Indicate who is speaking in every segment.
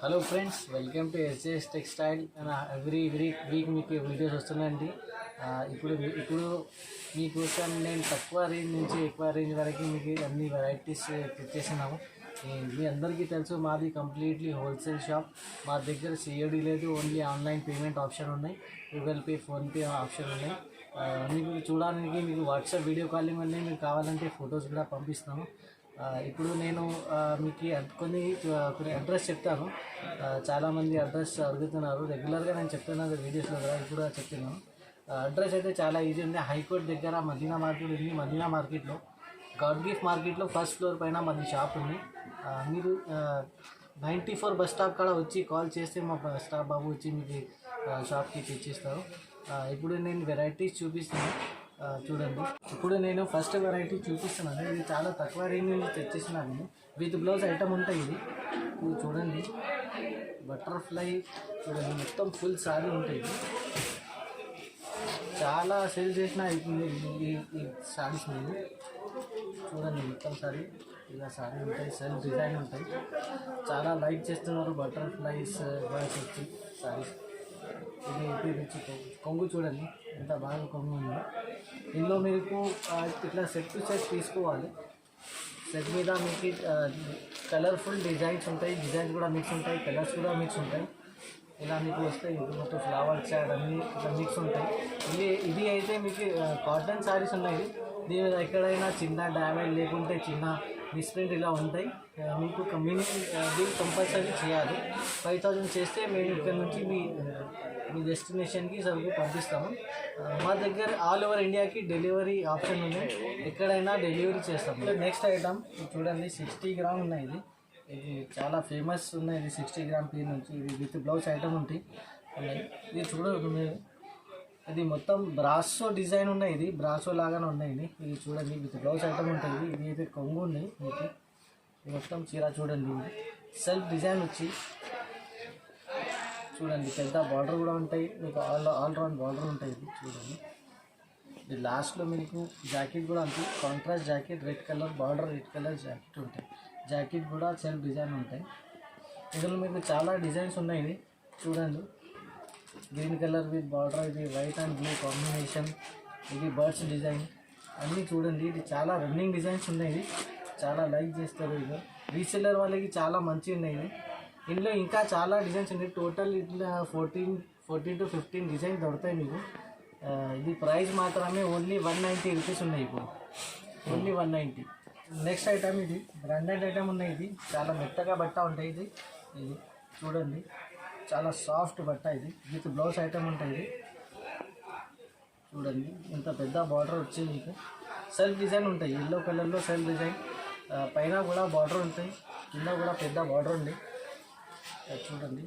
Speaker 1: Hello friends, welcome to SJS textile. Every week మీకు videos వస్తున్నాయండి. ఇప్పుడు మీకోసం నేను తక్కువ రేంజ్ నుంచి ఎక్కువ రేంజ్ వరకు మీకు అన్ని వెరైటీస్ తెచ్చేసినాము. మీ అందరికీ తెలుసు, మాది కంప్లీట్లీ హోల్సేల్ షాప్. మా దగ్గర సిఓడి లేదు, ఓన్లీ ఆన్లైన్ పేమెంట్ ఆప్షన్ ఉన్నాయి, గూగుల్ పే, ఫోన్పే ఆప్షన్ ఉన్నాయి. మీకు చూడడానికి మీకు వాట్సాప్ వీడియో కాలింగ్ వల్ల మీకు కావాలంటే ఫొటోస్ కూడా పంపిస్తాము. ఇప్పుడు నేను మీకు కొన్ని అడ్రస్ చెప్తాను. చాలామంది అడ్రస్ అడుగుతున్నారు, రెగ్యులర్గా నేను చెప్తున్నాను వీడియోస్లో కూడా, ఇప్పుడు చెప్తున్నాను. అడ్రస్ అయితే చాలా ఈజీ ఉంది. హైకోర్ట్ దగ్గర మదీనా మార్కెట్ ఉంది. మదీనా మార్కెట్లో గాడ్ గిఫ్ట్ మార్కెట్లో ఫస్ట్ ఫ్లోర్ పైన మాది షాప్ ఉంది. మీరు 94 బస్ స్టాప్ కాడ వచ్చి కాల్ చేస్తే మా బస్ స్టాప్ బాబు వచ్చి మీకు షాప్కి తెచ్చిస్తారు. ఇప్పుడు నేను వెరైటీస్ చూపిస్తాను, చూడండి. ఇప్పుడు నేను ఫస్ట్ వెరైటీ చూపిస్తున్నాను. ఇది చాలా తక్కువ రేంజ్ నుంచి తెచ్చేసినాను. విత్ బ్లౌజ్ ఐటమ్ ఉంటాయి. ఇది చూడండి, బటర్ఫ్లై చూడండి, మొత్తం ఫుల్ సారీ ఉంటాయి. చాలా సేల్ చేసిన ఈ సారీస్ నేను చూడండి, మొత్తం సారీ ఇలా సారీ ఉంటాయి, సెల్ఫ్ డిజైన్ ఉంటాయి. చాలా లైక్ చేస్తున్నారు బటర్ఫ్లైస్ బర్డ్స్ వచ్చి సారీస్. ఇది రుచి కొంగు చూడండి, ఎంత బాగా కొంగు ఉంది. ఇందులో మీకు ఇట్లా సెట్ టు సెట్ తీసుకోవాలి. సెట్ మీద మీకు కలర్ఫుల్ డిజైన్స్ ఉంటాయి, డిజైన్స్ కూడా మిక్స్ ఉంటాయి, కలర్స్ కూడా మిక్స్ ఉంటాయి. ఇలా మీకు వస్తాయి. మొత్తం ఫ్లవర్ చాట్ అన్నీ ఇట్లా మిక్స్ ఉంటాయి. ఇది అయితే మీకు కాటన్ శారీస్ ఉన్నాయి. దీని మీద ఎక్కడైనా చిన్న డ్యామేజ్ లేకుంటే చిన్న మిస్ప్రింట్ ఇలా ఉంటాయి. మీకు బిల్ కంపల్సరీ చేయాలి. 5000 చేస్తే మేము ఇక్కడ నుంచి మీ డెస్టినేషన్కి సరుకు పంపిస్తాము. మా దగ్గర ఆల్ ఓవర్ ఇండియాకి డెలివరీ ఆప్షన్ ఉంది, ఎక్కడైనా డెలివరీ చేస్తాము. నెక్స్ట్ ఐటమ్ చూడండి, 60 గ్రామ్ ఉన్నాయి. ఇది చాలా ఫేమస్ ఉన్నాయి. ఇది 60 గ్రామ్ పీర్ నుంచి ఇది విత్ బ్లౌజ్ ఐటమ్ ఉంటాయి. ఇది చూడండి, ఇది మొత్తం బ్రాసో డిజైన్ ఉన్నాయి. ఇది బ్రాసో లాగానే ఉన్నాయి. ఇది చూడండి, విత్ బ్లౌజ్ ఐటమ్ ఉంటుంది. ఇది అయితే కొంగు ఉన్నాయి మీకు. ఇది మొత్తం చీర చూడండి, సెల్ఫ్ డిజైన్ వచ్చి చూడండి, పెద్ద బార్డర్ కూడా ఉంటాయి మీకు. ఆల్ రౌండ్ బార్డర్ ఉంటాయి. ఇది చూడండి, ఇది లాస్ట్లో మీకు జాకెట్ కూడా అంతే, contrast jacket, red colour border, red colour jacket ఉంటాయి. జాకెట్ కూడా సెల్ఫ్ డిజైన్ ఉంటాయి. ఇందులో మీకు చాలా డిజైన్స్ ఉన్నాయి. ఇది చూడండి, గ్రీన్ కలర్ విత్ బార్డర్, ఇది వైట్ అండ్ బ్లూ కాంబినేషన్, ఇది బర్డ్స్ డిజైన్ అన్నీ చూడండి. ఇది చాలా రన్నింగ్ డిజైన్స్ ఉన్నాయి. ఇది చాలా లైక్ చేస్తారు. ఇది రీసెల్లర్ వాళ్ళకి చాలా మంచిగా ఉన్నాయి. ఇందులో ఇంకా చాలా డిజైన్స్ ఉన్నాయి. టోటల్ ఇట్లా 14 to 15 డిజైన్స్ దొరుకుతాయి మీకు. ఇది ప్రైస్ మాత్రమే ఓన్లీ 190 రూపీస్ ఉన్నాయి. ఇప్పుడు ఓన్లీ 190. నెక్స్ట్ ఐటమ్ ఇది బ్రాండెడ్ ఐటమ్ ఉన్నాయి. ఇది చాలా మెత్తగా బట్ట ఉంటాయి. ఇది చూడండి, చాలా సాఫ్ట్ బట్ట. ఇది విత్ బ్లౌజ్ ఐటమ్ ఉంటుంది. చూడండి, ఇంత పెద్ద బార్డర్ వచ్చి మీకు సెల్ఫ్ డిజైన్ ఉంటాయి. ఎల్లో కలర్లో సెల్ఫ్ డిజైన్, పైన కూడా బార్డర్ ఉంటాయి, కింద కూడా పెద్ద బార్డర్ ఉంది. చూడండి,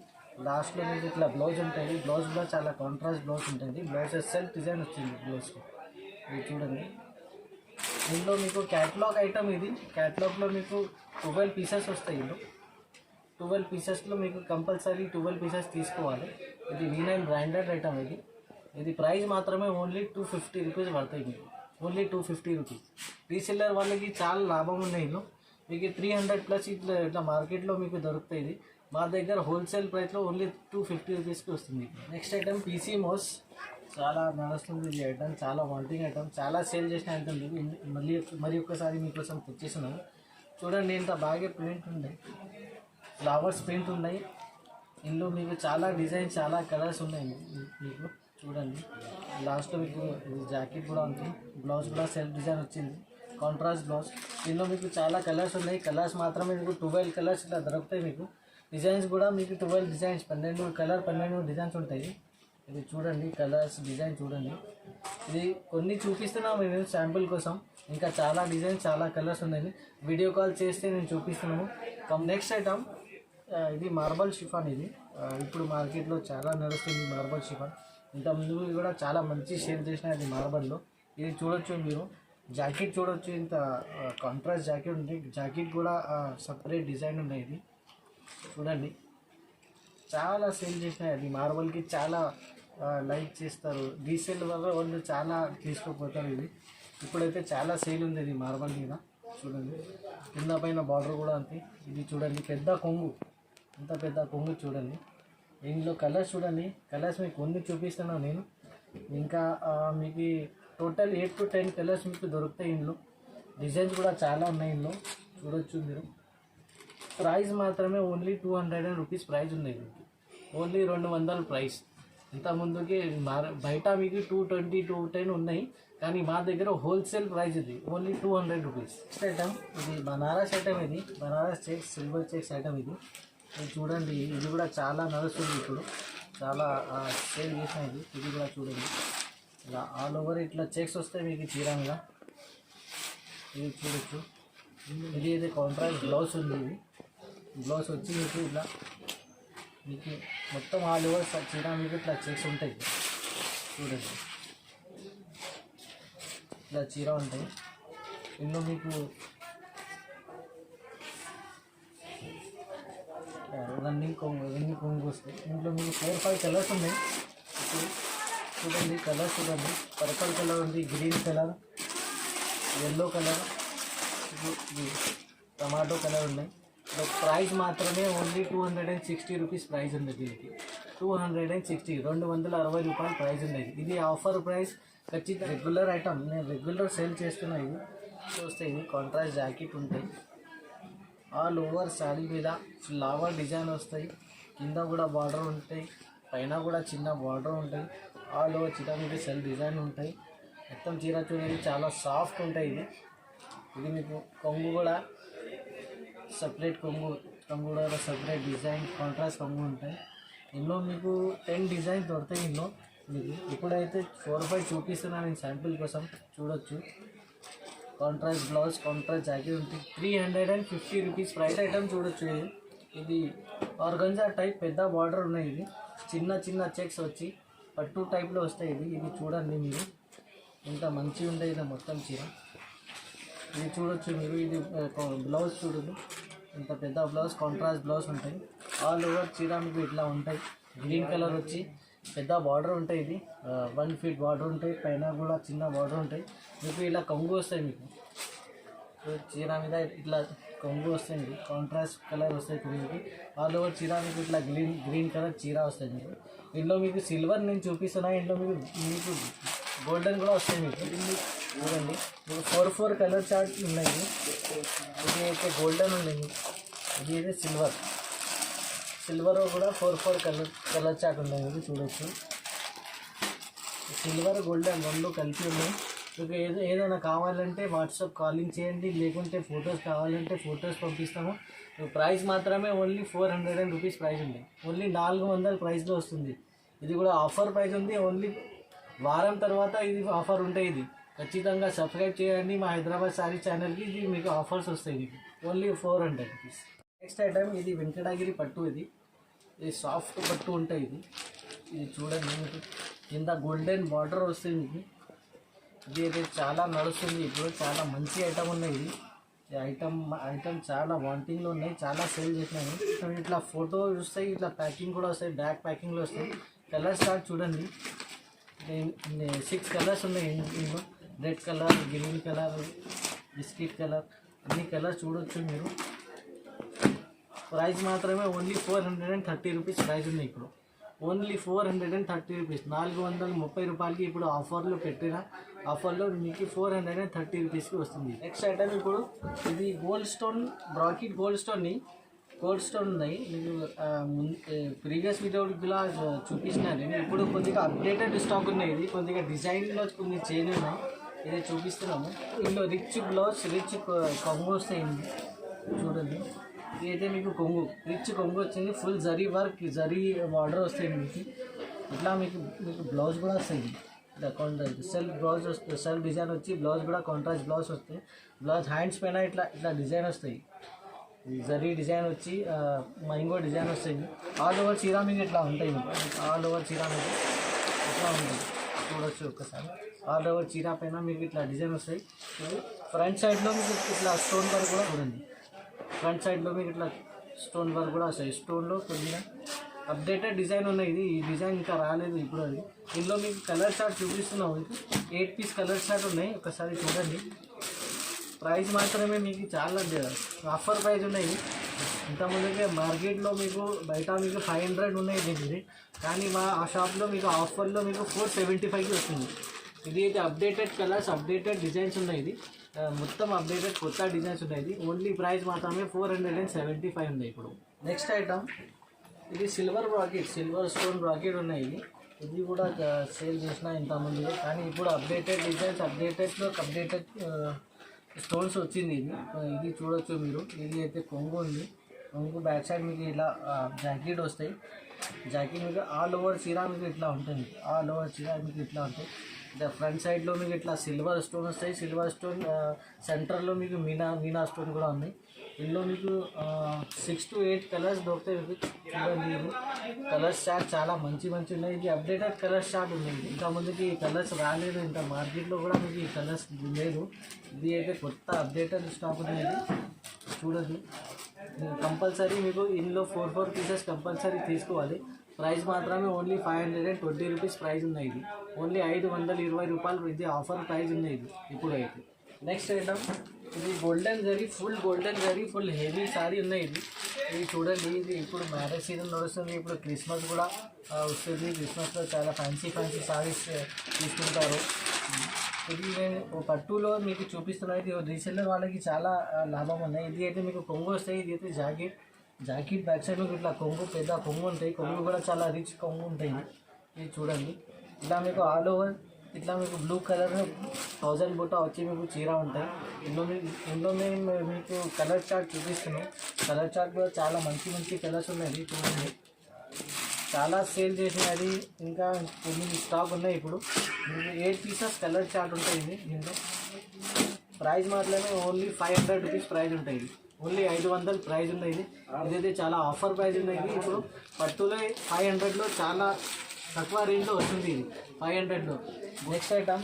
Speaker 1: లాస్ట్లో మీకు ఇట్లా బ్లౌజ్ ఉంటుంది. బ్లౌజ్ కూడా చాలా కాంట్రాస్ట్ బ్లౌజ్ ఉంటుంది. బ్లౌజ్ సెల్ఫ్ డిజైన్ వచ్చింది బ్లౌజ్కి. ఇది చూడండి, ఇందులో మీకు క్యాటలాగ్ ఐటమ్. ఇది క్యాటలాగ్లో మీకు 12 పీసెస్ వస్తాయి. ఇందులో 12 పీసెస్లో మీకు కంపల్సరీ 12 పీసెస్ తీసుకోవాలి. ఇది V9 బ్రాండెడ్ ఐటమ్. ఇది ప్రైస్ మాత్రమే ఓన్లీ 250 రూపీస్ పడతాయి మీకు. Only 250 rupees. రీసెల్లర్ వాళ్ళకి చాలా లాభం ఉన్నాయి. ఇందులో మీకు 300+ ఇట్లా మార్కెట్లో మీకు దొరుకుతాయి. ఇది మా దగ్గర హోల్సేల్ ప్రైస్లో ఓన్లీ 250 రూపీస్కి వస్తుంది. నెక్స్ట్ ఐటమ్ పీసీ మోస్, చాలా నడుస్తుంది. ఈ ఐటమ్ చాలా వాంటింగ్ ఐటమ్, చాలా సేల్ చేసిన ఐటమ్. మరి ఒక్కసారి మీకోసం తెచ్చేసినాము. చూడండి, ఇంత బాగా ప్రింట్ ఉన్నాయి, ఫ్లవర్స్ ప్రింట్ ఉన్నాయి. ఇందులో మీకు చాలా డిజైన్స్, చాలా కలర్స్ ఉన్నాయి మీకు. చూడండి, లాస్ట్లో మీకు జాకెట్ కూడా ఉంటుంది. బ్లౌజ్ కూడా సెల్ఫ్ డిజైన్ వచ్చింది, కాంట్రాస్ట్ బ్లౌజ్. ఇందులో మీకు చాలా కలర్స్ ఉన్నాయి. కలర్స్ మాత్రమే మీకు 12 కలర్స్ ఇలా దొరుకుతాయి మీకు. డిజైన్స్ కూడా మీకు 12 డిజైన్స్, 12 డిజైన్స్ ఉంటాయి. ఇది చూడండి, కలర్స్ డిజైన్ చూడండి. ఇది కొన్ని చూపిస్తున్నాం మేము శాంపుల్ కోసం. ఇంకా చాలా డిజైన్స్, చాలా కలర్స్ ఉన్నాయి. వీడియో కాల్ చేస్తే నేను చూపిస్తున్నాము. నెక్స్ట్ ఐటమ్ ఇది మార్బల్ షిఫాన్. ఇది ఇప్పుడు మార్కెట్లో చాలా నడుస్తుంది మార్బల్ షిఫాన్. ఇంత ముందు కూడా చాలా మంచి షేర్ చేసిన ఇది మార్బల్లో. ఇది చూడొచ్చు మీరు, జాకెట్ చూడొచ్చు, ఇంత కాంట్రాస్ట్ జాకెట్ ఉంది. జాకెట్ కూడా సపరేట్ డిజైన్ ఉన్నాయి. ఇది చూడండి, చాలా సేల్ చేసినాయి. అది మార్బల్కి చాలా లైక్ చేస్తారు. రీసేల్ వల్ల వాళ్ళు చాలా తీసుకోపోతారు. ఇది ఇప్పుడైతే చాలా సేల్ ఉంది ఇది మార్బల్ మీద. చూడండి, కింద పైన బార్డర్ కూడా అంతే. ఇది చూడండి, పెద్ద కొంగు, ఇంత పెద్ద కొంగు చూడండి. దీనిలో కలర్స్ చూడండి, కలర్స్ మీకు కొన్ని చూపిస్తున్నాను నేను. ఇంకా మీకు టోటల్ 8 to 10 కలర్స్ మీకు దొరుకుతాయి. ఇందులో డిజైన్స్ కూడా చాలా ఉన్నాయి. ఇందులో చూడొచ్చు మీరు. ప్రైస్ మాత్రమే ఓన్లీ 200 రూపీస్ ప్రైస్ ఉన్నాయి మీకు. Only 200 price. ఇంత ముందుకి బయట మీకు 220, 210 ఉన్నాయి, కానీ మా దగ్గర హోల్సేల్ ప్రైస్ ఇది ఓన్లీ 200 రూపీస్. నెక్స్ట్ ఐటమ్ ఇది బనారస్ ఐటమ్. ఇది Banaras checks, silver checks item. ఇది చూడండి, ఇది కూడా చాలా నడుస్తుంది ఇప్పుడు, చాలా సేల్ చేసిన ఇది కూడా చూడండి. ఇలా ఆల్ ఓవర్ ఇట్లా చెక్స్ వస్తాయి మీకు చీర మీద. ఇది చూడొచ్చు. ఇది అయితే కాంట్రాక్ట్ బ్లౌజ్ ఉంది. ఇది బ్లౌజ్ వచ్చి మీకు ఇట్లా మీకు మొత్తం ఆల్ ఓవర్ చీర మీకు ఇట్లా చెక్స్ ఉంటాయి చూడండి. ఇట్లా చీర ఉంటాయి. ఇందులో మీకు రన్నింగ్ కొంగు వస్తాయి. ఇందులో మీకు 4-5 కలర్స్ ఉన్నాయి. ఇప్పుడు చూడండి, కలర్స్ చూడండి. పర్పుల్ కలర్ ఉంది, green colour, yellow colour, tomato colour ఉన్నాయి. ప్రైస్ మాత్రమే ఓన్లీ 260 రూపీస్ ప్రైస్ ఉంది. దీనికి 260, 260 రూపాయలు ప్రైస్ ఉండేది. ఇది ఆఫర్ ప్రైస్. ఖచ్చితంగా రెగ్యులర్ ఐటమ్, నేను రెగ్యులర్ సేల్ చేస్తున్నా. ఇది చూస్తే ఇది కాంట్రాస్ట్ జాకెట్ ఉంటాయి. ఆల్ ఓవర్ శారీ మీద ఫ్లవర్ డిజైన్ వస్తాయి. కింద కూడా బార్డర్ ఉంటాయి, పైన కూడా చిన్న బార్డర్ ఉంటాయి. ఆల్ ఓవర్ చీర మీద సెల్ డిజైన్ ఉంటాయి. మొత్తం చీర చూడండి, చాలా సాఫ్ట్ ఉంటాయి. ఇది మీకు కొంగు కూడా సపరేట్ కొంగు కూడా సపరేట్ డిజైన్, కాంట్రాస్ట్ కొంగు ఉంటాయి. ఇందులో మీకు 10 డిజైన్స్ దొరుకుతాయి. ఇందులో మీకు ఇప్పుడైతే 4-5 చూపిస్తున్నాను నేను శాంపిల్ కోసం. చూడొచ్చు. కాంట్రాస్ట్ బ్లౌజ్, కాంట్రాస్ట్ జాకెట్ ఉంటుంది. 350 రూపీస్ ప్రైస్ ఐటమ్ చూడొచ్చు. ఇది ఆర్గంజా టైప్ పెద్ద బార్డర్ ఉన్నాయి. ఇది చిన్న చిన్న చెక్స్ వచ్చి పట్టు టైప్లో వస్తాయి. ఇది చూడండి మీరు, ఇంత మంచిగా ఉంటాయి. ఇది మొత్తం చీర ఇది చూడొచ్చు మీరు. ఇది బ్లౌజ్ చూడండి, ఇంత పెద్ద బ్లౌజ్, కాంట్రాస్ట్ బ్లౌజ్ ఉంటాయి. ఆల్ ఓవర్ చీర మీకు ఇట్లా ఉంటాయి. గ్రీన్ కలర్ వచ్చి పెద్ద బార్డర్ ఉంటాయి. ఇది 1 feet బార్డర్ ఉంటాయి. పైన కూడా చిన్న బార్డర్ ఉంటాయి. మీకు ఇలా కొంగు వస్తాయి. మీకు చీర మీద ఇట్లా కొంగు వస్తుంది. కాంట్రాస్ట్ కలర్ వస్తాయి కొంగుకి. ఆల్ ఓవర్ చీర మీకు ఇట్లా గ్రీన్ కలర్ చీర వస్తుంది మీకు. ఇందులో మీకు సిల్వర్ నేను చూపిస్తున్నా. ఇందులో మీకు గోల్డెన్ కూడా వస్తాయి మీకు. చూడండి, మీకు 4 కలర్ చార్ట్ ఉన్నాయి. ఇది అయితే గోల్డెన్ ఉన్నాయి. ఇది అయితే సిల్వర్ కూడా 4 కలర్ చార్ట్ ఉన్నాయి. ఇది చూడొచ్చు. సిల్వర్, గోల్డెన్ 2 కలిపి ఉన్నాయి. మీకు ఏదైనా కావాలంటే వాట్సాప్ కాలింగ్ చేయండి, లేకుంటే ఫొటోస్ కావాలంటే ఫొటోస్ పంపిస్తాము. ప్రైస్ మాత్రమే ఓన్లీ 400 రూపీస్ ప్రైస్ ఉంది. ఓన్లీ 400 ప్రైస్లో వస్తుంది. ఇది కూడా ఆఫర్ ప్రైస్ ఉంది. ఓన్లీ వారం తర్వాత ఇది ఆఫర్ ఉంటాయి. ఇది ఖచ్చితంగా సబ్స్క్రైబ్ చేయండి మా హైదరాబాద్ సారీ ఛానల్కి. ఇది మీకు ఆఫర్స్ వస్తాయి. మీకు ఓన్లీ 400 రూపీస్. నెక్స్ట్ ఐటమ్ ఇది వెంకటగిరి పట్టు. ఇది సాఫ్ట్ పట్టు ఉంటాయి. ఇది చూడండి, మీకు కింద గోల్డెన్ బార్డర్ వస్తుంది మీకు. ఇది అయితే చాలా నడుస్తుంది ఇప్పుడు, చాలా మంచి ఐటమ్ ఉన్నాయి. ఇది ఐటమ్ చాలా వాంటింగ్లో ఉన్నాయి, చాలా సేల్ చేసినాయి. ఇట్లా ఫోటో వస్తాయి, ఇట్లా ప్యాకింగ్ కూడా వస్తాయి, బ్యాక్ ప్యాకింగ్లో వస్తాయి. కలర్ స్టార్ట్ చూడండి, 6 కలర్స్ ఉన్నాయి. ఇందులో red colour, green colour, biscuit colour, అన్ని కలర్స్ చూడొచ్చు మీరు. ప్రైస్ మాత్రమే ఓన్లీ 430 రూపీస్ ప్రైస్ ఉన్నాయి ఇప్పుడు. ఓన్లీ 430 రూపీస్, 430 రూపాయలకి ఇప్పుడు ఆఫర్లో పెట్టిన ఆఫర్లో మీకు 430 రూపీస్కి వస్తుంది. నెక్స్ట్ ఐటమ్ ఇప్పుడు ఇది gold stone bracket. Gold stone ఉన్నాయి. మీకు ప్రీవియస్ వీడియోలో కూడా చూపించినాను నేను. ఇప్పుడు కొద్దిగా అప్డేటెడ్ స్టాక్ ఉన్నాయి. ఇది కొద్దిగా డిజైన్లో కొన్ని చేంజ్ ఉన్నాయి. ఇది చూపిస్తున్నాము. ఇందులో రిచ్ బ్లౌజ్, రిచ్ కొంగు వస్తాయి. చూడండి, ఇదైతే మీకు కొంగు, రిచ్ కొంగు వచ్చింది. Full zari work, zari border వస్తాయి మీకు. ఇట్లా మీకు బ్లౌజ్ కూడా వస్తాయి. సెల్ఫ్ బ్లౌజ్ వస్తుంది, సెల్ఫ్ డిజైన్ వచ్చి బ్లౌజ్ కూడా కాంట్రాస్ట్ బ్లౌజ్ వస్తాయి. బ్లౌజ్ హ్యాండ్స్ పైన ఇట్లా డిజైన్ వస్తాయి. జరీ డిజైన్ వచ్చి మ్యాంగో డిజైన్ వస్తాయి. ఆల్ ఓవర్ చీర మీకు ఇట్లా ఉంటాయి. ఆల్ ఓవర్ చీర మీకు ఇట్లా ఉంటుంది. చూడొచ్చు ఒక్కసారి. ఆల్ ఓవర్ చీర పైన మీకు ఇట్లా డిజైన్ వస్తాయి. ఫ్రంట్ సైడ్లో మీకు ఇట్లా స్టోన్ వర్క్ కూడా చూడండి. ఫ్రంట్ సైడ్లో మీకు ఇట్లా స్టోన్ వర్క్ కూడా వస్తాయి. స్టోన్లో కొద్దిగా అప్డేటెడ్ డిజైన్ ఉన్నాయి. ఈ డిజైన్ ఇంకా రాలేదు ఇప్పుడు. అది ఇందులో మీకు కలర్ చార్ట్ చూపిస్తున్నాం. మీకు 8 పీస్ కలర్ చార్ట్ ఉన్నాయి. ఒకసారి చూడండి. ప్రైస్ మాత్రమే మీకు చాలా ఆఫర్ ప్రైస్ ఉన్నాయి. ఇంతకుముందుకే మార్కెట్లో మీకు బయట మీకు 500 ఉన్నాయి ఇది, కానీ మా ఆ షాప్లో మీకు ఆఫర్లో మీకు 475కి వస్తుంది. ఇది అయితే అప్డేటెడ్ కలర్స్, అప్డేటెడ్ డిజైన్స్ ఉన్నాయి. ఇది మొత్తం అప్డేటెడ్ కొత్త డిజైన్స్ ఉన్నాయి. ఇది ఓన్లీ ప్రైస్ మాత్రమే 475 ఉంది. ఇప్పుడు నెక్స్ట్ ఐటమ్ ఇది silver bracket, silver stone bracket ఉన్నాయి. ఇది కూడా సేల్ చేసిన ఇంతకుముందు, కానీ ఇప్పుడు అప్డేటెడ్ డిజైన్స్, అప్డేటెడ్ స్టోన్స్ వచ్చింది. ఇది చూడొచ్చు మీరు. ఇది అయితే కొంగు ఉంది. కొంగు బ్యాక్ సైడ్ మీకు ఇలా జాకెట్ వస్తాయి. జాకెట్ మీకు ఆల్ ఓవర్ చీర మీకు ఇట్లా ఉంటుంది. ఆల్ ఓవర్ చీర మీకు ఇట్లా ఉంటుంది. ఫ్రంట్ సైడ్లో మీకు ఇట్లా సిల్వర్ స్టోన్ వస్తాయి. సిల్వర్ స్టోన్ సెంటర్లో మీకు మీనా స్టోన్ కూడా ఉంది. ఇందులో మీకు 6 to 8 కలర్స్ దొరుకుతాయి. మీకు చూడండి, కలర్స్ చార్ట్ చాలా మంచి ఉన్నాయి. ఇది అప్డేటెడ్ కలర్స్ చార్ట్ ఉంది. ఇంకా ముందుకి ఈ కలర్స్ రాలేదు, ఇంకా మార్కెట్లో కూడా మీకు ఈ కలర్స్ లేదు. ఇది అయితే కొత్త అప్డేటెడ్ స్టాక్ ఉంది. చూడండి, కంపల్సరీ మీకు ఇందులో 4 పీసెస్ కంపల్సరీ తీసుకోవాలి. ప్రైస్ మాత్రమే ఓన్లీ 520 రూపీస్ ప్రైస్ ఉన్నాయి. ఇది ఓన్లీ 520 రూపాయలు ఇది ఆఫర్ ప్రైస్ ఉన్నాయి. ఇది ఇప్పుడు అయితే నెక్స్ట్ ఐటమ్ ఇది golden zari, full heavy sorry ఉన్నాయి. ఇది చూడండి, ఇది ఇప్పుడు మ్యారేజ్ సీజన్ నడుస్తుంది. ఇప్పుడు క్రిస్మస్ కూడా వస్తుంది. క్రిస్మస్లో చాలా ఫ్యాన్సీ సారీస్ తీసుకుంటారు. ఇది నేను పట్టులో మీకు చూపిస్తున్నాను. ఇది రీసెల్లర్ వాళ్ళకి చాలా లాభం ఉన్నాయి. ఇది అయితే మీకు కొంగు వస్తాయి. ఇది అయితే జాకెట్ బ్యాక్ సైడ్ మీకు ఇట్లా కొంగు, పెద్ద కొంగు ఉంటాయి. కొంగు కూడా చాలా రిచ్ కొంగు ఉంటాయి. ఇది చూడండి, ఇలా మీకు ఆల్ ఓవర్ ఇట్లా మీకు బ్లూ కలర్ 1000 బుట్ట వచ్చి మీకు చీర ఉంటాయి. ఇందులో మేము మీకు కలర్ చార్ట్ చూపిస్తున్నాం. కలర్ చార్ట్ కూడా చాలా మంచి కలర్స్ ఉన్నాయి. చూడండి, చాలా సేల్ చేసినది, ఇంకా కొన్ని స్టాక్ ఉన్నాయి. ఇప్పుడు 8 పీసెస్ కలర్ చార్ట్ ఉంటాయి. దీంట్లో ప్రైస్ మాత్రమే ఓన్లీ 500 రూపీస్ ప్రైస్ ఉంటాయి. ఓన్లీ 500 ప్రైస్ ఉన్నాయి. ఇదైతే చాలా ఆఫర్ ప్రైస్ ఉన్నాయి. ఇప్పుడు పట్టులో 500లో చాలా తక్కువ రేంజ్లో వస్తుంది. ఇది 500లో. నెక్స్ట్ ఐటమ్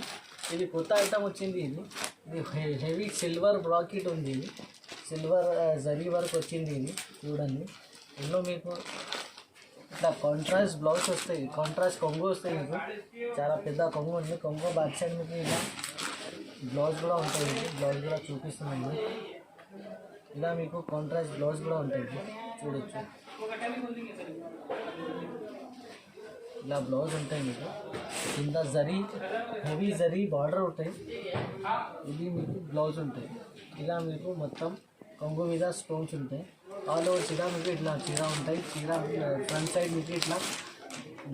Speaker 1: ఇది కొత్త ఐటమ్ వచ్చింది. ఇది హెవీ సిల్వర్ బ్రాకెట్ ఉంది. ఇది సిల్వర్ జరీ వర్క్ వచ్చింది. ఇది చూడండి, ఇందులో మీకు ఇట్లా కాంట్రాస్ట్ బ్లౌజ్ వస్తాయి, కాంట్రాస్ట్ కొంగు వస్తాయి. మీకు చాలా పెద్ద కొంగు ఉంది. కొంగు బ్యాక్ సైడ్ మీకు ఇలా బ్లౌజ్ కూడా ఉంటుంది. బ్లౌజ్ కూడా చూపిస్తున్నాను. ఇలా మీకు కాంట్రాస్ట్ బ్లౌజ్ కూడా ఉంటుంది. చూడొచ్చు, ఇలా బ్లౌజ్ ఉంటాయి. మీకు కింద హెవీ జరీ బార్డర్ ఉంటాయి. ఇది మీకు బ్లౌజ్ ఉంటాయి. ఇలా మీకు మొత్తం కొంగు మీద స్టోన్స్ ఉంటాయి. ఆల్ ఓవర్ చీర మీకు ఇట్లా చీర ఉంటాయి. చీర ఫ్రంట్ సైడ్ మీకు ఇట్లా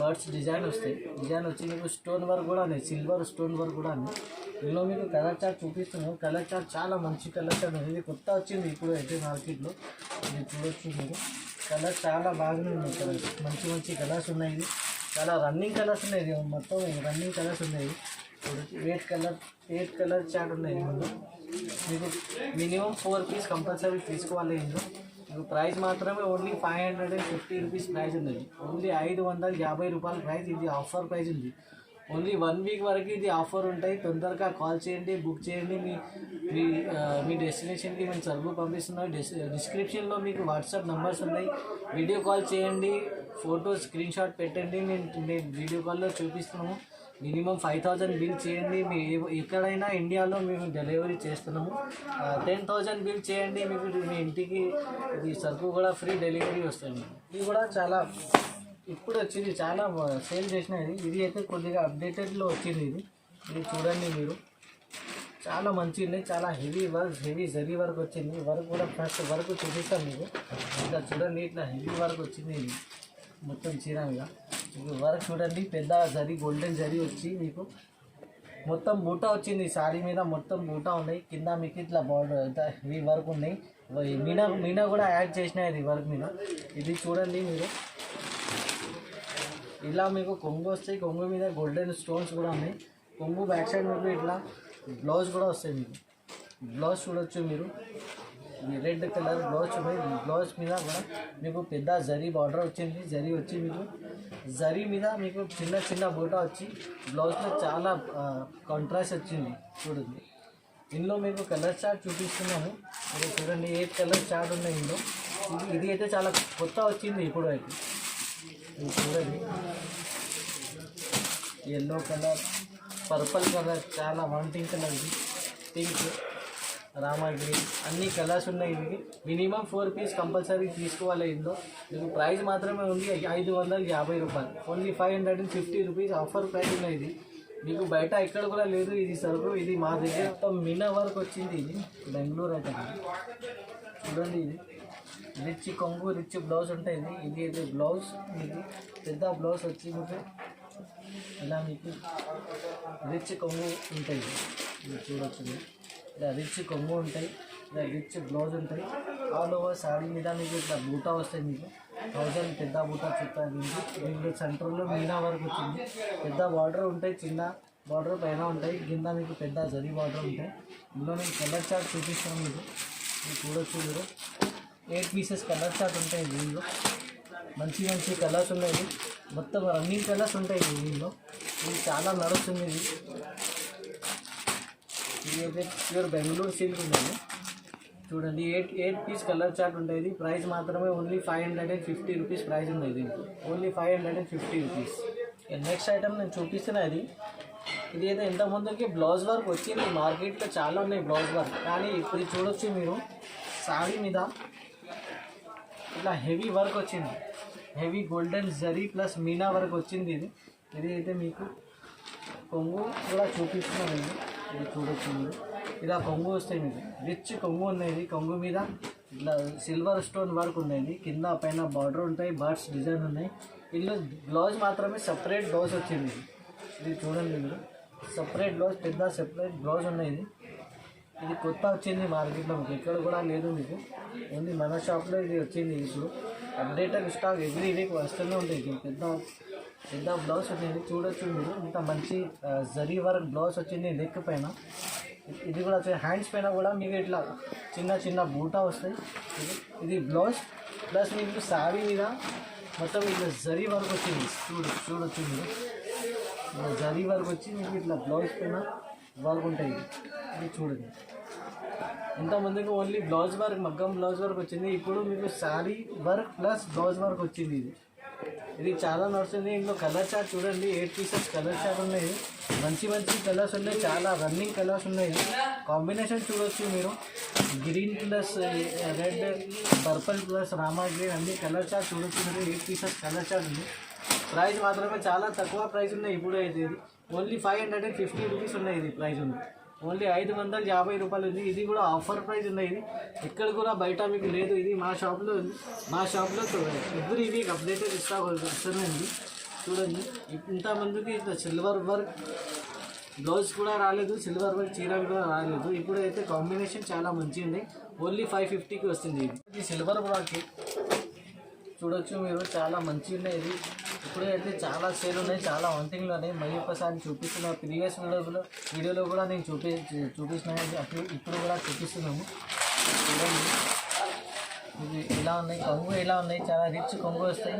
Speaker 1: బర్డ్స్ డిజైన్ వస్తాయి. డిజైన్ వచ్చి మీకు స్టోన్ వర్క్ కూడా ఉన్నాయి, సిల్వర్ స్టోన్ వర్క్ కూడా ఉంది. ఇందులో మీకు కలర్ చార్ట్ చూపిస్తున్నాను. కలర్ చార్ట్ చాలా మంచి కలర్ చార్ట్ ఉంది. ఇది కొత్త వచ్చింది ఇప్పుడు అయితే మార్కెట్లో. ఇది చూడొచ్చు మీరు. కలర్స్ చాలా బాగానే ఉన్నాయి. కలర్స్ మంచి కలర్స్ ఉన్నాయి. ఇది చాలా రన్నింగ్ కలర్స్ ఉన్నాయి. ఇది మొత్తం రన్నింగ్ కలర్స్ ఉన్నాయి. చూడొచ్చు, 8 కలర్ చార్ట్ ఉన్నాయి. ఇందులో మీకు మినిమం 4 పీస్ కంపల్సరీ తీసుకోవాలి. ఇందులో మీకు ప్రైస్ మాత్రమే ఓన్లీ 550 రూపీస్ ప్రైస్ ఉంది. ఓన్లీ 550 రూపాయల ప్రైస్. ఇది ఆఫర్ ప్రైస్ ఉంది. ఓన్లీ 1 వీక్ వరకు ఇది ఆఫర్ ఉంటాయి. తొందరగా కాల్ చేయండి, బుక్ చేయండి. మీ డెస్టినేషన్కి మేము సరుకు పంపిస్తున్నాం. డిస్క్రిప్షన్లో మీకు వాట్సాప్ నెంబర్స్ ఉన్నాయి. వీడియో కాల్ చేయండి, ఫోటో స్క్రీన్ షాట్ పెట్టండి. మేము వీడియో కాల్లో చూపిస్తున్నాము. మినిమం 5000 బిల్ చేయండి. మీ ఎక్కడైనా ఇండియాలో మేము డెలివరీ చేస్తున్నాము. 10,000 బిల్ చేయండి, మీకు మీ ఇంటికి ఇది సరుకు కూడా ఫ్రీ డెలివరీ వస్తుంది. ఇది కూడా చాలా ఇప్పుడు వచ్చింది, చాలా సేల్ చేసినది. ఇది అయితే కొద్దిగా అప్డేటెడ్లో వచ్చింది. ఇది చూడండి మీరు, చాలా మంచిది. చాలా హెవీ జరీ వర్క్ వచ్చింది. వర్క్ కూడా ఫస్ట్ వర్క్ చూపిస్తాను మీకు. ఇట్లా చూడండి, ఇట్లా హెవీ వర్క్ వచ్చింది. ఇది మొత్తం చీర మీద ఇది వర్క్ చూడండి. పెద్ద జరీ, గోల్డెన్ జరీ వచ్చి మీకు మొత్తం బూటా వచ్చింది. శారీ మీద మొత్తం బూటా ఉన్నాయి. కింద మీకు ఇట్లా బార్డర్ హెవీ వర్క్ ఉన్నాయి. మీనా కూడా యాడ్ చేసినాయి ఇది వర్క్ మీద. ఇది చూడండి మీరు, ఇలా మీకు కొంగు వస్తాయి. కొంగు మీద గోల్డెన్ స్టోన్స్ కూడా ఉన్నాయి. కొంగు బ్యాక్ సైడ్ మీకు ఇట్లా బ్లౌజ్ కూడా వస్తాయి. మీకు బ్లౌజ్ చూడొచ్చు మీరు, రెడ్ కలర్ బ్లౌజ్ ఉన్నాయి. బ్లౌజ్ మీద కూడా మీకు పెద్ద జరీ బార్డర్ వచ్చింది. జరీ వచ్చి మీకు జరీ మీద మీకు చిన్న బూటా వచ్చి బ్లౌజ్లో చాలా కాంట్రాస్ట్ వచ్చింది. చూడండి, ఇందులో మీకు కలర్ చార్ట్ చూపిస్తున్నాము. మీరు చూడండి, 8 కలర్ చార్ట్ ఉన్నాయి ఇందులో. ఇది అయితే చాలా కొత్త వచ్చింది ఇప్పుడు అయితే. ఇది చూడండి, ఎల్లో కలర్, పర్పుల్ కలర్, చాలా వాంటింగ్ కలర్, ఇది పింక్, రామా గ్రీన్ అన్ని కలర్స్ ఉన్నాయి. ఇవి మినిమం 4 పీస్ కంపల్సరీ తీసుకోవాలి. ఇందులో మీకు ప్రైస్ మాత్రమే ఉంది 550 రూపాయలు, ఓన్లీ 550 రూపీస్ ఆఫర్ ప్రైస్ ఉన్నాయి. ఇది మీకు బయట ఎక్కడ కూడా లేదు ఇది సరుకు. ఇది మా దగ్గర మొత్తం మినా వర్క్ వచ్చింది. ఇది బెంగళూరు అయితే చూడండి. ఇది రిచ్ కొంగు రిచ్ బ్లౌజ్ ఉంటుంది. ఇది అయితే బ్లౌజ్, ఇది పెద్ద బ్లౌజ్ వచ్చి మీకు ఇలా మీకు రిచ్ కొంగు ఉంటాయి. ఇది చూడొచ్చు, ఇలా రిచ్ కొంగు ఉంటాయి, ఇలా రిచ్ బ్లౌజ్ ఉంటాయి. ఆల్ ఓవర్ శారీ మీద మీకు ఇట్లా బూటా వస్తాయి. మీకు 1000 పెద్ద బూటా చెప్తాను. దీంట్లో సెంటర్లో మీనా వరకు వచ్చింది. పెద్ద బార్డర్ ఉంటాయి, చిన్న బార్డర్ పైన ఉంటాయి, కింద మీకు పెద్ద జరీ బార్డర్ ఉంటాయి. ఇందులో నేను కలర్ చార్ట్ చూపిస్తాను. మీకు చూడొచ్చు. మీరు 8 పీసెస్ కలర్ చార్ట్ ఉంటాయి. దీనిలో మంచి మంచి కలర్స్ ఉన్నాయి. మొత్తం రన్నింగ్ కలర్స్ ఉంటాయి దీనిలో. ఇది చాలా నడుస్తుంది. ఇది అయితే ప్యూర్ బెంగళూరు సిల్క్ ఉంటుంది. చూడండి, 8 పీస్ కలర్ చార్ట్ ఉంటుంది. ప్రైస్ మాత్రమే ఓన్లీ 550 రూపీస్ ప్రైస్ ఉంది. దీనికి ఓన్లీ 550 రూపీస్. నెక్స్ట్ ఐటమ్ నేను చూపిస్తున్నా. ఇది అయితే ఇంతకుముందుకి బ్లౌజ్ వర్క్ వచ్చింది. మార్కెట్లో చాలా ఉన్నాయి బ్లౌజ్ వర్క్, కానీ ఇప్పుడు చూడొచ్చు మీరు సారీ మీద ఇట్లా హెవీ వర్క్ వచ్చింది. Heavy golden zari plus Meena work వచ్చింది. ఇది అయితే మీకు కొంగు కూడా చూపిస్తున్నాను. ఇది చూడొచ్చు మీరు, ఇలా కొంగు వస్తాయి. మీకు రిచ్ కొంగు ఉన్నాయి. కొంగు మీద ఇట్లా సిల్వర్ స్టోన్ వర్క్ ఉన్నాయి. కింద పైన బార్డర్ ఉంటాయి, బర్డ్స్ డిజైన్ ఉన్నాయి. ఇందులో బ్లౌజ్ మాత్రమే సపరేట్ బ్లౌజ్ వచ్చింది. ఇది చూడండి మీరు, సపరేట్ బ్లౌజ్, పెద్ద సపరేట్ బ్లౌజ్ ఉన్నాయి. ఇది కొత్త వచ్చింది మార్కెట్లో, మీకు ఎక్కడ కూడా లేదు. మీకు ఓన్లీ మన షాప్లో ఇది వచ్చింది. ఇప్పుడు అప్డేటెడ్ స్టాక్ ఎవ్రీ వీక్ వస్తూనే ఉంటుంది. పెద్ద బ్లౌజ్ వచ్చింది. చూడొచ్చు మీరు, ఇంత మంచి జరీ వర్క్ బ్లౌజ్ వచ్చింది నెక్ పైన. ఇది కూడా హ్యాండ్స్ పైన కూడా మీకు ఇట్లా చిన్న చిన్న బూటా వస్తాయి. ఇది బ్లౌజ్ ప్లస్ మీకు శారీ మీద మొత్తం ఇట్లా జరీ వర్క్ వచ్చింది. చూడొచ్చు మీరు, జరీ వర్క్ వచ్చి మీకు ఇట్లా బ్లౌజ్ పైన వర్క్ ఉంటాయి. ఇది చూడండి, ఇంతకుముందుకు ఓన్లీ బ్లౌజ్ వర్క్, మగ్గం బ్లౌజ్ వర్క్ వచ్చింది. ఇప్పుడు మీకు sari work plus blouse work వచ్చింది. ఇది చాలా నడుస్తుంది. ఇందులో కలర్ చార్ట్ చూడండి, 8 పీసెస్ కలర్ చార్ట్ ఉన్నాయి. మంచి మంచి కలర్స్ ఉన్నాయి, చాలా రన్నింగ్ కలర్స్ ఉన్నాయి. కాంబినేషన్ చూడొచ్చు మీరు, green plus red, purple plus Rama green, అన్ని కలర్ చార్ట్ చూడొచ్చు మీరు. 8 పీసెస్ కలర్ చార్ట్ ఉంది. ప్రైస్ మాత్రమే చాలా తక్కువ ప్రైస్ ఉన్నాయి. ఇప్పుడు అయితే ఇది ఓన్లీ 550 రూపీస్ ఉన్నాయి. ఇది ప్రైస్ ఉంది ఓన్లీ 550 రూపాయలు ఉంది. ఇది కూడా ఆఫర్ ప్రైస్ ఉన్నాయి. ఇది ఎక్కడ కూడా బయట మీకు లేదు. ఇది మా షాప్లో ఉంది. మా షాప్లో ఎవ్రీ వీక్ అప్డేటెడ్ స్టాక్ వస్తుంది. చూడండి, ఇంతమందికి ఇట్లా సిల్వర్ వర్క్ బ్లౌజ్ కూడా రాలేదు, సిల్వర్ వర్క్ చీర కూడా రాలేదు. ఇప్పుడు అయితే కాంబినేషన్ చాలా మంచిగా ఉంది. ఓన్లీ 550కి వస్తుంది. ఇది సిల్వర్ వర్క్ చూడొచ్చు మీరు, చాలా మంచిగా ఉన్నాయి. ఇది ఇప్పుడు అయితే చాలా సేల్ ఉన్నాయి, చాలా వాంటింగ్లు ఉన్నాయి. మరి ఒకసారి చూపిస్తున్న ప్రీవియస్ వీడియోలో కూడా నేను చూపిస్తున్నాను. ఇప్పుడు కూడా చూపిస్తున్నాము. చూడండి, ఇది ఇలా ఉన్నాయి. కొంగు ఇలా ఉన్నాయి, చాలా రిచ్ కొంగు వస్తాయి.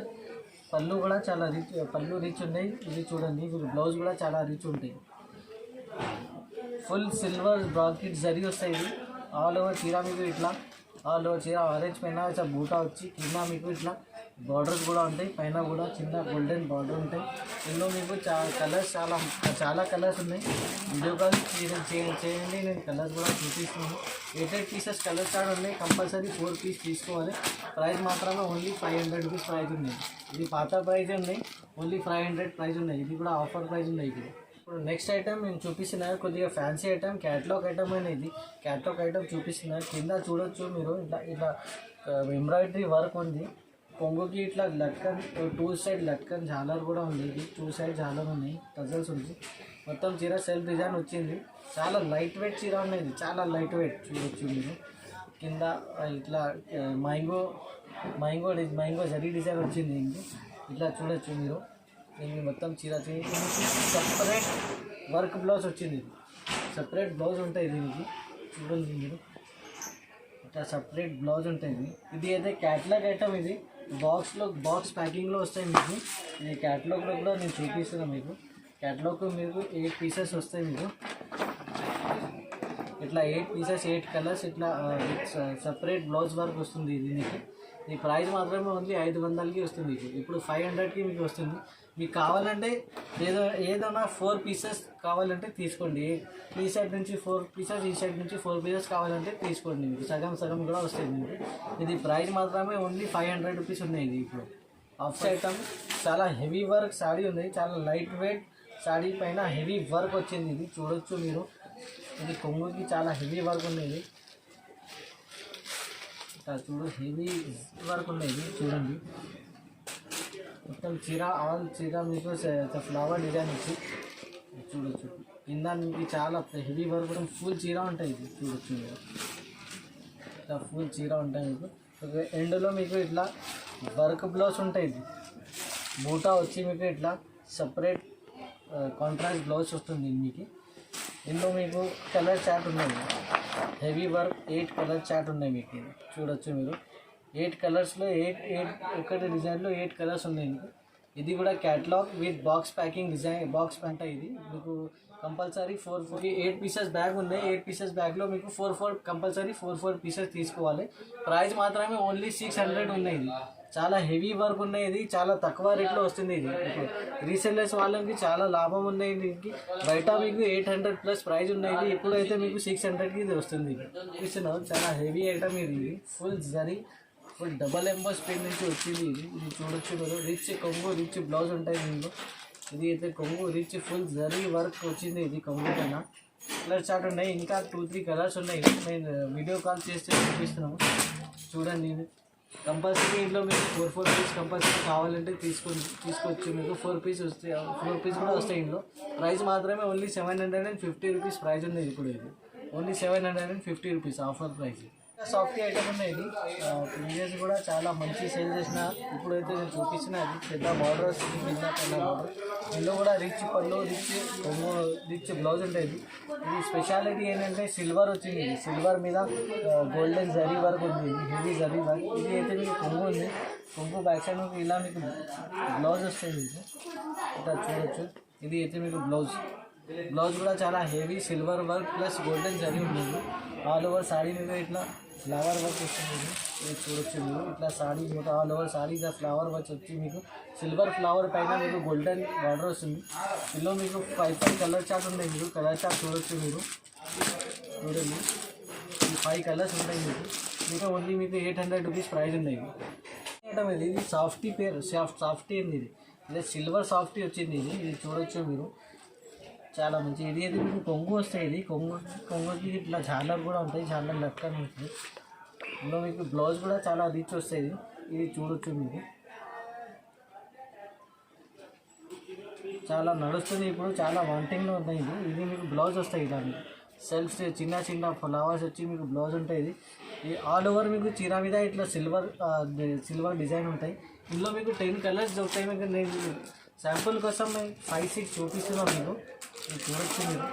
Speaker 1: పళ్ళు కూడా చాలా రిచ్ ఉన్నాయి. ఇది చూడండి, మీరు బ్లౌజ్ కూడా చాలా రిచ్ ఉంటాయి. ఫుల్ సిల్వర్ బ్రాకెట్ జరీ వస్తాయి. ఇది ఆల్ ఓవర్ చీర మీకు ఇట్లా ఆల్ ఓవర్ చీర ఆరెంజ్ పైన ఇట్లా బూటా వచ్చి కింద మీకు ఇట్లా బార్డర్స్ కూడా ఉంటాయి. పైన కూడా చిన్న గోల్డెన్ బార్డర్ ఉంటాయి. ఇందులో మీకు కలర్స్ చాలా కలర్స్ ఉన్నాయి. వీడియో కాల్ చేయండి, నేను కలర్స్ కూడా చూపిస్తున్నాను. 8 పీసెస్ కలర్ చార్ట్ ఉన్నాయి. కంపల్సరీ 4 పీస్ తీసుకోవాలి. ప్రైస్ మాత్రమే ఓన్లీ 500 రూపీస్ ప్రైస్ ఉన్నాయి. ఇది పాత ప్రైజ్ ఉన్నాయి, ఓన్లీ 500 ప్రైస్ ఉన్నాయి. ఇది కూడా ఆఫర్ ప్రైస్ ఉన్నాయి. ఇప్పుడు నెక్స్ట్ ఐటమ్ నేను చూపిస్తున్నాను, కొద్దిగా ఫ్యాన్సీ ఐటమ్, క్యాటలాగ్ ఐటమ్ అనేది. క్యాటలాగ్ ఐటమ్ చూపిస్తున్నాను. కింద చూడొచ్చు మీరు, ఇట్లా ఎంబ్రాయిడరీ వర్క్ ఉంది. కొంగుకి ఇట్లా లట్కన్ 2 సైడ్ లట్కన్ జాలర్ కూడా ఉంది. ఇది 2 సైడ్ జాలర్ ఉన్నాయి, టజల్స్ ఉంది. మొత్తం చీర సెల్ఫ్ డిజైన్ వచ్చింది. చాలా లైట్ వెయిట్ చీర ఉన్నది, చాలా లైట్ వెయిట్. చూడొచ్చు మీరు, కింద ఇట్లా మ్యాంగో జరీ డిజైన్ వచ్చింది. ఇట్లా చూడొచ్చు మీరు. దీనికి మొత్తం చీర సపరేట్ వర్క్ బ్లౌజ్ వచ్చింది. సపరేట్ బ్లౌజ్ ఉంటాయి దీనికి. చూడండి మీరు, ఇట్లా సపరేట్ బ్లౌజ్ ఉంటుంది. ఇది అయితే క్యాటలాగ్ ఐటమ్. ఇది బాక్స్ ప్యాకింగ్లో వస్తాయి మీకు. ఇది క్యాటలాగ్లో కూడా నేను చూపిస్తున్నాను మీకు. క్యాటలాగ్ మీకు 8 పీసెస్ వస్తాయి. మీకు ఇట్లా 8 పీసెస్ 8 కలర్స్ ఇట్లా సపరేట్ బ్లౌజ్ వర్క్ వస్తుంది దీనికి. ఈ ప్రైస్ మాత్రమే ఓన్లీ 500కి వస్తుంది మీకు. ఇప్పుడు 500కి మీకు వస్తుంది. మీకు కావాలంటే ఏదైనా 4 పీసెస్ కావాలంటే తీసుకోండి. ఈ సైడ్ నుంచి 4 పీసెస్, ఈ సైడ్ నుంచి 4 పీసెస్ కావాలంటే తీసుకోండి. మీకు సగం సగం కూడా వస్తుంది మీకు. ఇది ప్రైస్ మాత్రమే ఓన్లీ 500 రూపీస్ ఉన్నాయి. ఇది ఇప్పుడు ఆఫ్ ఐటమ్ చాలా హెవీ వర్క్ సాడీ ఉంది. చాలా లైట్ వెయిట్ సాడీ పైన హెవీ వర్క్ వచ్చింది. ఇది చూడొచ్చు మీరు. ఇది కొంగుకి చాలా హెవీ వర్క్ ఉంది. చూడు హెవీ వర్క్ ఉన్నాయి. చూడండి మొత్తం చీర, ఆల్ చీర మీకు ఫ్లవర్ డిజైన్ వచ్చి చూడొచ్చు. కింద మీకు చాలా హెవీ వర్క్ కూడా ఫుల్ చీర ఉంటాయి. ఇది చూడొచ్చు మీరు. ఇట్లా ఫుల్ చీర ఉంటాయి మీకు. ఎండ్లో మీకు ఇట్లా వర్క్ బ్లౌజ్ ఉంటాయి. ఇది బూటా వచ్చి మీకు ఇట్లా సపరేట్ కాంట్రాస్ట్ బ్లౌజ్ వస్తుంది మీకు. ఇందులో మీకు కలర్ చార్ట్ ఉన్నాయి. హెవీ వర్క్ 8 కలర్ చార్ట్ ఉన్నాయి మీకు. చూడొచ్చు మీరు. 8 కలర్స్లో 8 ఒకటి డిజైన్లో 8 కలర్స్ ఉన్నాయి మీకు. ఇది కూడా catalogue with box packing design. Box pant ఇది మీకు కంపల్సరీ 8 పీసెస్ బ్యాగ్ ఉన్నాయి. 8 పీసెస్ బ్యాగ్లో మీకు 4 కంపల్సరీ 4 పీసెస్ తీసుకోవాలి. ప్రైస్ మాత్రమే ఓన్లీ 600 ఉన్నాయి. ఇది చాలా హెవీ వర్క్ ఉన్నాయి. ఇది చాలా తక్కువ రేట్లో వస్తుంది. ఇది రీసెల్లర్స్ వాళ్ళకి చాలా లాభం ఉన్నాయి. దీనికి బయట మీకు 800 ప్లస్ ప్రైస్ ఉన్నాయి. ఇప్పుడైతే మీకు 600కి ఇది వస్తుంది. చూస్తున్నావు చాలా హెవీ ఐటమ్ ఇది. Full zari, full double emboss pain నుంచి వచ్చింది. ఇది చూడొచ్చు మీరు. రిచ్ కొంగు, రిచ్ బ్లౌజ్ ఉంటాయి దీనిలో. ఇది అయితే కొంగు రిచ్ ఫుల్ జరీ వర్క్ వచ్చింది. ఇది కొంగు కన్నా కలర్ చార్ట్ ఉన్నాయి. ఇంకా 2-3 కలర్స్ ఉన్నాయి. నేను వీడియో కాల్ చేస్తే చూపిస్తున్నాము. చూడండి ఇది కంపల్సరీ. ఇంట్లో మీకు 4 పీస్ కంపల్సరీ కావాలంటే తీసుకోవచ్చు. మీకు 4 పీస్ వస్తాయి. 4 పీస్ కూడా వస్తాయి. ఇంట్లో ప్రైస్ మాత్రమే ఓన్లీ 750 రూపీస్ ప్రైస్ ఉంది. ఇప్పుడు ఇది only 750 rupees offer price. Soft item ఉన్నాయి. ఇది ప్రీవియస్ కూడా చాలా మంచి సేల్ చేసిన. ఇప్పుడైతే నేను చూపించిన అది పెద్ద బార్డర్ వస్తుంది. కింద పెద్ద బార్డర్. ఇందులో కూడా రిచ్ పళ్ళు, రిచ్ బ్లౌజ్ ఉంటాయి. ఇది స్పెషాలిటీ ఏంటంటే సిల్వర్ వచ్చింది. ఇది సిల్వర్ మీద గోల్డెన్ జరీ వర్క్ ఉంది. Heavy zari work. ఇది అయితే మీకు కొంగు ఉంది. కొంగు బ్యాక్ సైడ్ మీకు ఇలా మీకు బ్లౌజ్ వస్తుంది. మీకు ఇట్లా చూడొచ్చు. ఇది అయితే మీకు బ్లౌజ్ కూడా చాలా heavy silver work plus golden zari ఉంటుంది. ఆల్ ఓవర్ సాడీ మీద ఇట్లా ఫ్లవర్ వర్క్ వస్తుంది. ఇది చూడొచ్చు మీరు. ఇట్లా సాడీ మీద ఆల్ ఓవర్ సాడీ ఇట్లా ఫ్లవర్ వర్క్ వచ్చి మీకు సిల్వర్ ఫ్లవర్ పైన మీకు గోల్డెన్ బార్డర్ వస్తుంది. ఇందులో మీకు 5 కలర్ చార్ట్ ఉంటాయి. మీరు కలర్ చార్ట్ చూడొచ్చు మీరు. చూడండి ఈ 5 కలర్స్ ఉంటాయి మీకు. ఇంకా ఓన్లీ మీకు 800 రూపీస్ ప్రైస్ ఉన్నాయి. ఐటమ్ ఇది సాఫ్టీ పేరు సాఫ్టీ అండి. ఇది సిల్వర్ సాఫ్టీ వచ్చింది. ఇది చూడొచ్చు మీరు. చాలా మంచి. ఇది అయితే మీకు కొంగు వస్తాయి. ఇది కొంగుకి ఇట్లా ఝాలర్ కూడా ఉంటాయి. ఝాలర్ లెక్కన ఉంటుంది. ఇందులో మీకు బ్లౌజ్ కూడా చాలా రిచ్ వస్తాయి. ఇది చూడొచ్చు మీకు. చాలా నడుస్తుంది. ఇప్పుడు చాలా వాంటింగ్లో ఉన్నాయి. ఇది మీకు బ్లౌజ్ వస్తాయి. దానికి సెల్ఫ్స్ చిన్న చిన్న ఫ్లవర్స్ వచ్చి మీకు బ్లౌజ్ ఉంటాయి. ఇది ఆల్ ఓవర్ మీకు చీర మీద ఇట్లా సిల్వర్ డిజైన్ ఉంటాయి. ఇందులో మీకు 10 కలర్స్ దొరుకుతాయి. మీకు నేను శాంపుల్ కోసం 5-6 చూపిస్తున్నాం మీకు. చూడొచ్చు మీరు.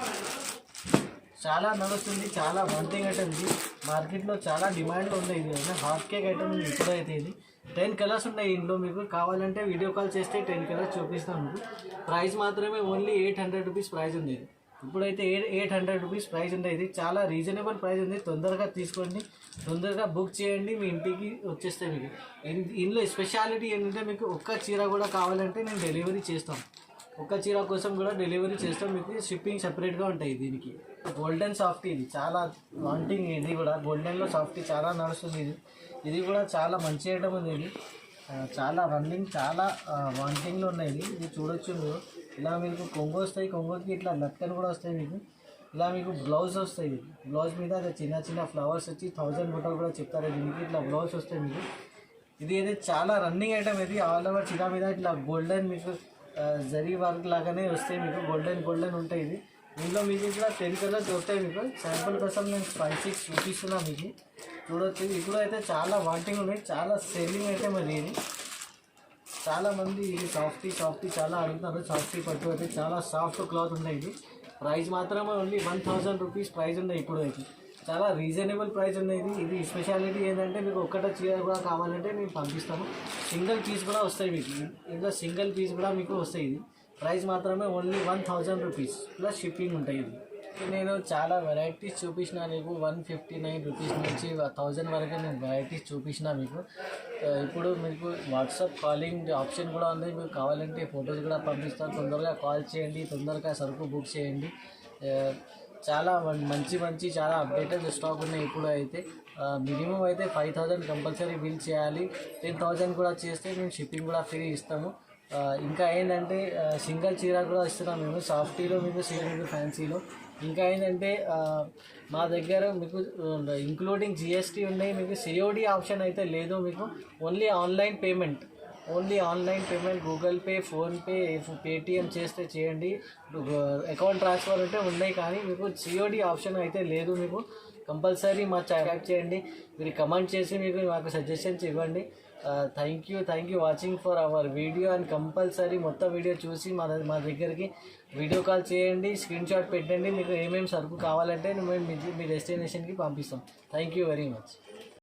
Speaker 1: చాలా నడుస్తుంది. చాలా వాంటింగ్ ఐటమ్. ఇది మార్కెట్లో చాలా డిమాండ్లో ఉంది. ఇది హాట్ కేక్ ఐటమ్ ఇప్పుడైతే. ఇది 10 కలర్స్ ఉన్నాయి. ఇంట్లో మీకు కావాలంటే వీడియో కాల్ చేస్తే 10 కలర్స్ చూపిస్తాం మీకు. ప్రైస్ మాత్రమే ఓన్లీ 800 రూపీస్ ప్రైస్ ఉంది. ఇది ఇప్పుడైతే 800 రూపీస్ ప్రైస్ ఉంది. ఇది చాలా రీజనబుల్ ప్రైస్ ఉంది. తొందరగా తీసుకోండి, తొందరగా బుక్ చేయండి. మీ ఇంటికి వచ్చేస్తే మీకు. ఇందులో స్పెషాలిటీ ఏంటంటే మీకు ఒక్క చీర కూడా కావాలంటే నేను డెలివరీ చేస్తాం. ఒక్క చీర కోసం కూడా డెలివరీ చేస్తాం. మీకు షిప్పింగ్ సపరేట్గా ఉంటాయి. దీనికి గోల్డెన్ సాఫ్టీ. ఇది చాలా వాంటింగ్. ఇది కూడా గోల్డెన్లో సాఫ్టీ చాలా నడుస్తుంది. ఇది కూడా చాలా మంచి ఐటమ్ ఉంది. ఇది చాలా రన్నింగ్, చాలా వాంటింగ్లో ఉన్నాయి. ఇది చూడొచ్చు మీరు. ఇలా మీకు కొంగు వస్తాయి. కొంగుకి ఇట్లా లక్కలు కూడా వస్తాయి మీకు. ఇలా మీకు బ్లౌజ్ వస్తాయి. బ్లౌజ్ మీద చిన్న చిన్న ఫ్లవర్స్ వచ్చి 1000 బుట్టలు కూడా చెప్తారు. దీనికి ఇట్లా బ్లౌజ్ వస్తాయి మీకు. ఇది అయితే చాలా రన్నింగ్ ఐటమ్. ఇది ఆల్ ఓవర్ చీర మీద ఇట్లా గోల్డెన్ మీకు జరీ వర్క్ లాగానే వస్తాయి మీకు. గోల్డెన్ ఉంటాయి. ఇది ఇందులో మీకు ఇట్లా 10 కలర్స్ దొరుకుతాయి మీకు. శాంపుల్ కోసం నేను 5-6 చూపిస్తున్నాను మీకు. చూడొచ్చు. ఇప్పుడు అయితే చాలా వాంటింగ్ ఉన్నాయి. చాలా సెల్లింగ్ ఐటమ్ అది. ఇది చాలామంది ఇది సాఫ్టీ చాలా అడుగుతున్నారు. సాఫ్టీ పట్టు అయితే చాలా సాఫ్ట్ క్లాత్ ఉన్నాయి. ఇది ప్రైస్ మాత్రమే ఓన్లీ 1000 రూపీస్ ప్రైస్ ఉన్నాయి. ఇప్పుడు అయితే చాలా రీజనబుల్ ప్రైస్ ఉన్నాయి. ఇది స్పెషాలిటీ ఏంటంటే మీకు ఒక్కట చీర కూడా కావాలంటే మేము పంపిస్తాము. సింగిల్ పీస్ కూడా వస్తాయి మీకు. ఇంకా సింగిల్ పీస్ కూడా మీకు వస్తాయి. ఇది ప్రైస్ మాత్రమే ఓన్లీ 1000 రూపీస్ ప్లస్ షిప్పింగ్ ఉంటాయి. ఇది నేను చాలా వెరైటీస్ చూపించిన నీకు 159 రూపీస్ నుంచి 1000 వరకు నేను వెరైటీస్ చూపించిన మీకు. ఇప్పుడు మీకు వాట్సాప్ కాలింగ్ ఆప్షన్ కూడా ఉంది. మీకు కావాలంటే ఫొటోస్ కూడా పంపిస్తాను. తొందరగా కాల్ చేయండి, తొందరగా సరుకు బుక్ చేయండి. చాలా మంచి చాలా అప్డేటెడ్ స్టాక్ ఉన్నాయి. ఇప్పుడు అయితే మినిమం అయితే 5000 కంపల్సరీ బిల్ చేయాలి. 10,000 కూడా చేస్తే మేము షిప్పింగ్ కూడా ఫ్రీ ఇస్తాము. ఇంకా ఏంటంటే సింగిల్ చీర కూడా ఇస్తున్నాం మేము, సాఫ్టీలో మీకు మీకు ఫ్యాన్సీలో. ఇంకా ఏంటంటే మా దగ్గర మీకు ఇంక్లూడింగ్ జిఎస్టీ ఉన్నాయి. మీకు సిఓడి ఆప్షన్ అయితే లేదు. మీకు only online payment Google pay, PhonePe, Paytm చేస్తే చేయండి. అకౌంట్ ట్రాన్స్ఫర్ అంటే ఉన్నాయి, కానీ మీకు సిఓడి ఆప్షన్ అయితే లేదు. మీకు కంపల్సరీ మా చాట్ చేయండి, మీరు కమెంట్ చేసి మీకు మాకు సజెషన్స్ ఇవ్వండి. Thank you watching for hour video. And compulsory మొత్తం వీడియో చూసి మా దగ్గరికి వీడియో కాల్ చేయండి, స్క్రీన్ షాట్ పెట్టండి. మీకు ఏమేమి సరుకు కావాలంటే మేము మీ డెస్టినేషన్కి పంపిస్తాం. Thank you very much.